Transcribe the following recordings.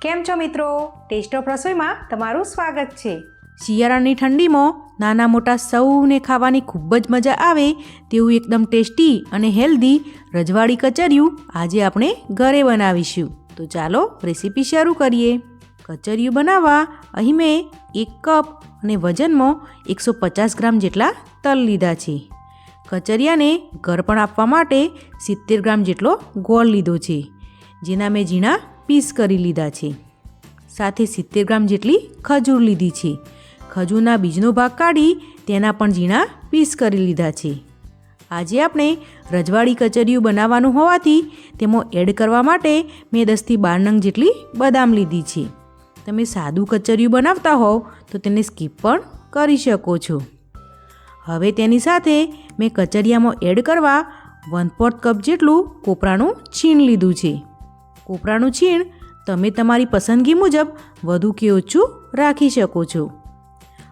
કેમ છો મિત્રો? ટેસ્ટ ઓફ રસોઈમાં તમારું સ્વાગત છે। શિયાળાની ઠંડીમાં નાના મોટા સૌને ખાવાની ખૂબ જ મજા આવે તેવું એકદમ ટેસ્ટી અને હેલ્ધી રજવાડી કચરિયું આજે આપણે ઘરે બનાવીશું। તો ચાલો રેસીપી શરૂ કરીએ। કચરિયું બનાવવા અહીં મેં 1 કપ અને વજનમાં 150 ગ્રામ જેટલા તલ લીધા છે। કચરિયાને ઘરપણ આપવા માટે 70 ગ્રામ જેટલો ગોળ લીધો છે, જેના મેં ઝીણા પીસ કરી લીધા છે। સાથે 70 ગ્રામ જેટલી ખજૂર લીધી છે। ખજૂરના બીજનો ભાગ કાઢી તેના પણ ઝીણા પીસ કરી લીધા છે। આજે આપણે રજવાડી કચરિયું બનાવવાનું હોવાથી તેમાં એડ કરવા માટે મેં 10થી 12 નંગ જેટલી બદામ લીધી છે। તમે સાદું કચરિયું બનાવતા હોવ તો તેને સ્કીપ પણ કરી શકો છો। હવે તેની સાથે મેં કચરિયામાં એડ કરવા 1/4 કપ જેટલું કોપરાનું છીણ લીધું છે। કોપરાનું છીણ તમે તમારી પસંદગી મુજબ વધુ કે ઓછું રાખી શકો છો।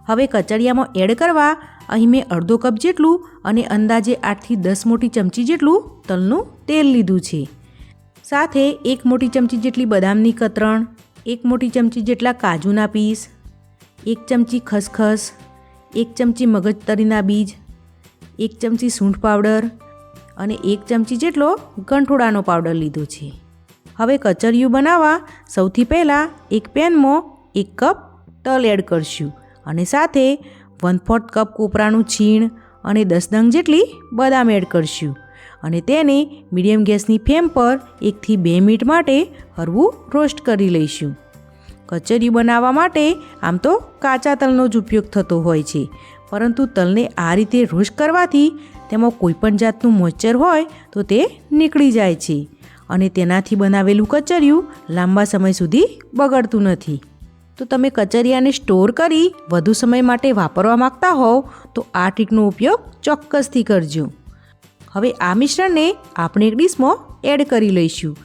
હવે કચરિયામાં એડ કરવા અહીં મેં અડધો કપ જેટલું અને અંદાજે 8થી 10 મોટી ચમચી જેટલું તલનું તેલ લીધું છે। સાથે 1 મોટી ચમચી જેટલી બદામની કતરણ, 1 મોટી ચમચી જેટલા કાજુના પીસ, 1 ચમચી ખસખસ, 1 ચમચી મગજતરીના બીજ, 1 ચમચી સૂંઠ પાવડર અને 1 ચમચી જેટલો ગંઠોડાનો પાવડર લીધો છે। હવે કચરિયું બનાવવા સૌથી પહેલાં એક પેનમાં 1 કપ તલ એડ કરશું અને સાથે 1/4 કપ કોપરાનું છીણ અને 10 નંગ જેટલી બદામ એડ કરશું અને તેને મીડિયમ ગેસની ફ્લેમ પર 1 થી 2 મિનિટ માટે હળવું રોસ્ટ કરી લઈશું। કચરિયું બનાવવા માટે આમ તો કાચા તલનો જ ઉપયોગ થતો હોય છે, પરંતુ તલને આ રીતે રોસ્ટ કરવાથી તેમાં કોઈપણ જાતનું મોઇસ્ચર હોય તો તે નીકળી જાય છે અને તેનાથી બનાવેલું કચરિયું લાંબા સમય સુધી બગડતું નથી। તો તમે કચરિયાને સ્ટોર કરી વધુ સમય માટે વાપરવા માંગતા હોવ તો આ ટ્રીકનો ઉપયોગ ચોક્કસથી કરજો। હવે આ મિશ્રણને આપણે એક ડીશમાં એડ કરી લઈશું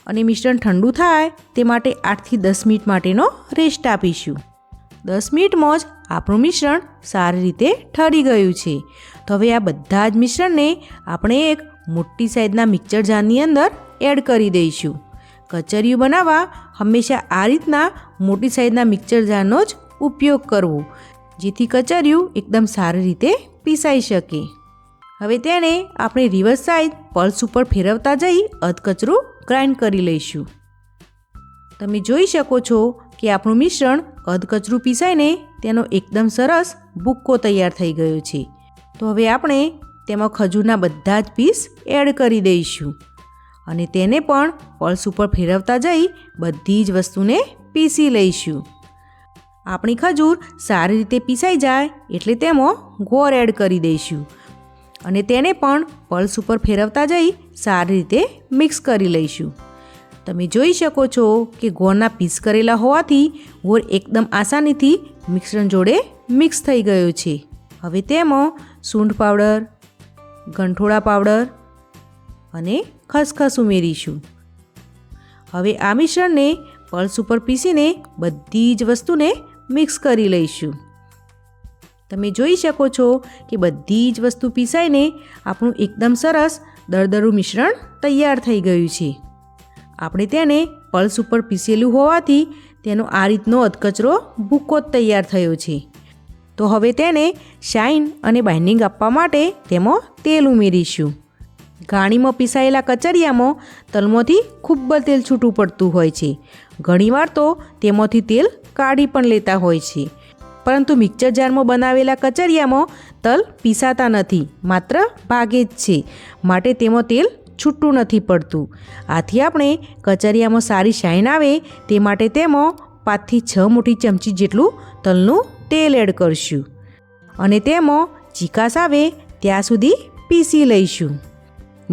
અને મિશ્રણ ઠંડુ થાય તે માટે 8થી 10 મિનિટ માટેનો રેસ્ટ આપીશું। 10 મિનિટમાં જ આપણું મિશ્રણ સારી રીતે ઠરી ગયું છે। તો હવે આ બધા જ મિશ્રણને આપણે એક મોટી સાઈઝના મિક્સર જારની અંદર એડ કરી દઈશું। કચરિયું બનાવવા હંમેશા આ રીતના મોટી સાઈઝના મિક્સર જારનો જ ઉપયોગ કરવો, જેથી કચરિયું એકદમ સારી રીતે પીસાઈ શકે। હવે તેને આપણે રિવર્સ સાઈડ પલ્સ ઉપર ફેરવતા જઈ અધકચરું ગ્રાઇન્ડ કરી લઈશું। તમે જોઈ શકો છો કે આપણું મિશ્રણ અધકચરું પીસાઈને તેનો એકદમ સરસ ભૂક્કો તૈયાર થઈ ગયો છે। તો હવે આપણે તેમાં ખજૂરના બધા જ પીસ એડ કરી દઈશું અને તેને પણ પલ્સ ઉપર ફેરવતા જઈ બધી જ વસ્તુને પીસી લઈશું। આપણી ખજૂર સારી રીતે પીસાઈ જાય એટલે તેમાં ગોળ એડ કરી દઈશું અને તેને પણ પલ્સ ઉપર ફેરવતા જઈ સારી રીતે મિક્સ કરી લઈશું। તમે જોઈ શકો છો કે ગોળના પીસ કરેલા હોવાથી ગોળ એકદમ આસાનીથી મિશ્રણ જોડે મિક્સ થઈ ગયો છે। હવે તેમાં સૂંઠ પાવડર, ગંઠોડા પાવડર અને ખસખસ ઉમેરીશું। હવે આ મિશ્રણને પલ્સ ઉપર પીસીને બધી જ વસ્તુને મિક્સ કરી લઈશું। તમે જોઈ શકો છો કે બધી જ વસ્તુ પીસાઈને આપણું એકદમ સરસ દરદરું મિશ્રણ તૈયાર થઈ ગયું છે। આપણે તેને પલ્સ ઉપર પીસેલું હોવાથી તેનો આ રીતનો અધકચરો ભૂક્કો જ તૈયાર થયો છે। તો હવે તેને શાઇન અને બાઇન્ડિંગ આપવા માટે તેમાં તેલ ઉમેરીશું। ગાણીમાં પીસાયેલા કચરિયામાં તલમાંથી ખૂબ જ તેલ છૂટું પડતું હોય છે। ઘણીવાર તો તેમાંથી તેલ કાઢી પણ લેતા હોય છે, પરંતુ મિક્સર જારમાં બનાવેલા કચરિયામાં તલ પીસાતા નથી, માત્ર ભાગે જ છે, માટે તેમાં તેલ છૂટું નથી પડતું। આથી આપણે કચરિયામાં સારી શાઇન આવે તે માટે તેમાં 5થી 6 મોટી ચમચી જેટલું તલનું તેલ એડ કરશું અને તેમાં ચીકાશ આવે ત્યાં સુધી પીસી લઈશું।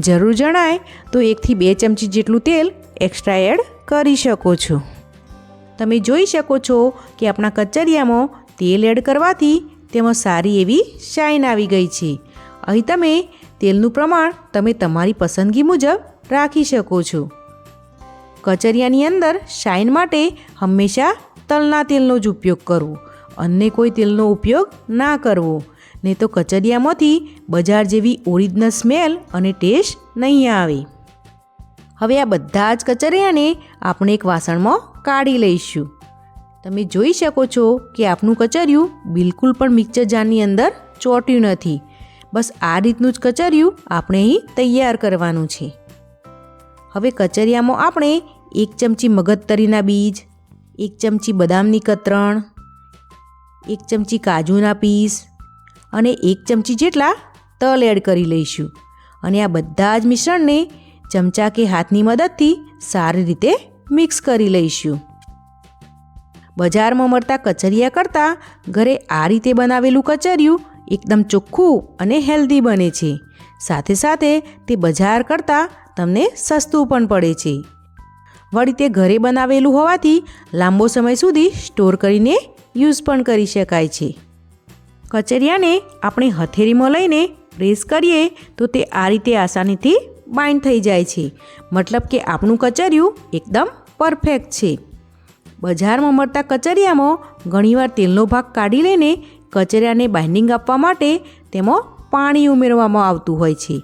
જરૂર જણાય તો 1 થી 2 ચમચી જેટલું તેલ એક્સ્ટ્રા એડ કરી શકો છો। તમે જોઈ શકો છો કે આપણા કચરિયામાં તેલ એડ કરવાથી તેમાં સારી એવી શાઇન આવી ગઈ છે। અહીં તમે તેલનું પ્રમાણ તમે તમારી પસંદગી મુજબ રાખી શકો છો। કચરિયાની અંદર શાઇન માટે હંમેશા તલના તેલનો જ ઉપયોગ કરવો, અન્ય કોઈ તેલનો ઉપયોગ ના કરવો, નહીં તો કચરિયામાંથી બજાર જેવી ઓરિજિનલ સ્મેલ અને ટેસ્ટ નહીં આવે। હવે આ બધા જ કચરિયાને આપણે એક વાસણમાં કાઢી લઈશું. તમે જોઈ શકો છો કે આપણું કચરિયું બિલકુલ પણ મિક્સર જારની અંદર ચોંટ્યું નથી. બસ આ રીતનું જ કચરિયું આપણે અહીં તૈયાર કરવાનું છે. હવે કચરિયામાં આપણે 1 ચમચી મગજતરીના બીજ, 1 ચમચી બદામની કતરણ, 1 ચમચી કાજુના પીસ અને 1 ચમચી જેટલા તલ એડ કરી લઈશું. અને આ બધા જ મિશ્રણને ચમચા કે હાથની મદદથી સારી રીતે મિક્સ કરી લઈશું. બજારમાં મળતા કચરિયા કરતાં ઘરે આ રીતે બનાવેલું કચરિયું એકદમ ચોખ્ખું અને હેલ્ધી બને છે. સાથે સાથે તે બજાર કરતાં તમને સસ્તું પણ પડે છે. વળી તે ઘરે બનાવેલું હોવાથી લાંબો સમય સુધી સ્ટોર કરીને યુઝ પણ કરી શકાય છે. કચરિયાને આપણે હથેળીમાં લઈને પ્રેસ કરીએ તો તે આ રીતે આસાનીથી બાઇન્ડ થઈ જાય છે. મતલબ કે આપણું કચરિયું એકદમ પરફેક્ટ છે. બજારમાં મળતા કચરિયામાં ઘણીવાર તેલનો ભાગ કાઢી લઈને કચરિયાને બાઇન્ડિંગ આપવા માટે તેમાં પાણી ઉમેરવામાં આવતું હોય છે.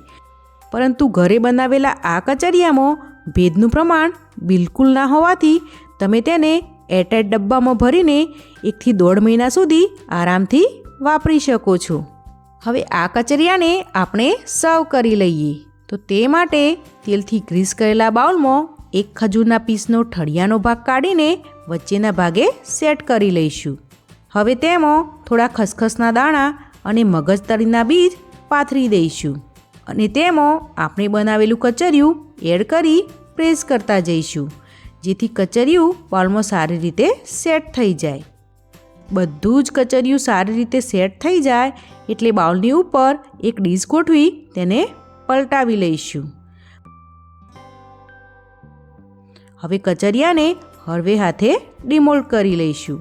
પરંતુ ઘરે બનાવેલા આ કચરિયામાં ભેજનું પ્રમાણ બિલકુલ ના હોવાથી તમે તેને એરટાઇટ ડબ્બામાં ભરીને 1 થી 1.5 મહિના સુધી આરામથી વાપરી શકો છો. હવે આ કચરિયાને આપણે સર્વ કરી લઈએ. તો તે માટે તેલથી ગ્રીસ કરેલા બાઉલમાં 1 ખજૂરના પીસનો ઠળિયાનો ભાગ કાઢીને વચ્ચેના ભાગે સેટ કરી લઈશું. હવે તેમાં થોડા ખસખસના દાણા અને મગજતરીના બીજ પાથરી દઈશું અને તેમાં આપણે બનાવેલું કચરિયું એડ કરી પ્રેસ કરતા જઈશું, જેથી કચરિયું બાઉલમાં સારી રીતે સેટ થઈ જાય. બધું જ કચરિયું સારી રીતે સેટ થઈ જાય એટલે બાઉલની ઉપર એક ડીશ ગોઠવી તેને પલટાવી લઈશું. હવે કચરિયાને હળવે હાથે ડિમોલ્ડ કરી લઈશું.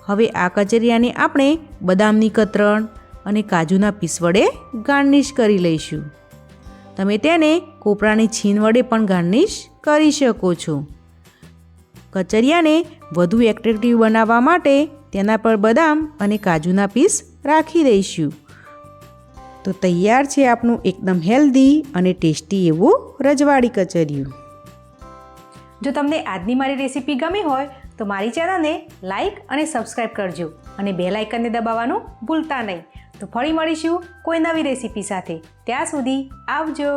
હવે આ કચરિયાને આપણે બદામની કતરણ અને કાજુના પીસ વડે ગાર્નિશ કરી લઈશું. તમે તેને કોપરાની છીણ વડે પણ ગાર્નિશ કરી શકો છો. કચરિયાને વધુ એટ્રેક્ટિવ બનાવવા માટે તેના પર બદામ અને કાજુના પીસ રાખી દઈશું. તો તૈયાર છે આપણું એકદમ હેલ્ધી અને ટેસ્ટી એવું રજવાડી કચરિયું. જો તમને આજની મારી રેસીપી ગમી હોય તો મારી ચેનલને લાઈક અને સબસ્ક્રાઈબ કરજો અને બેલ આઇકનને દબાવવાનું ભૂલતા નહીં. તો ફરી મળીશું કોઈ નવી રેસીપી સાથે. ત્યાં સુધી આવજો.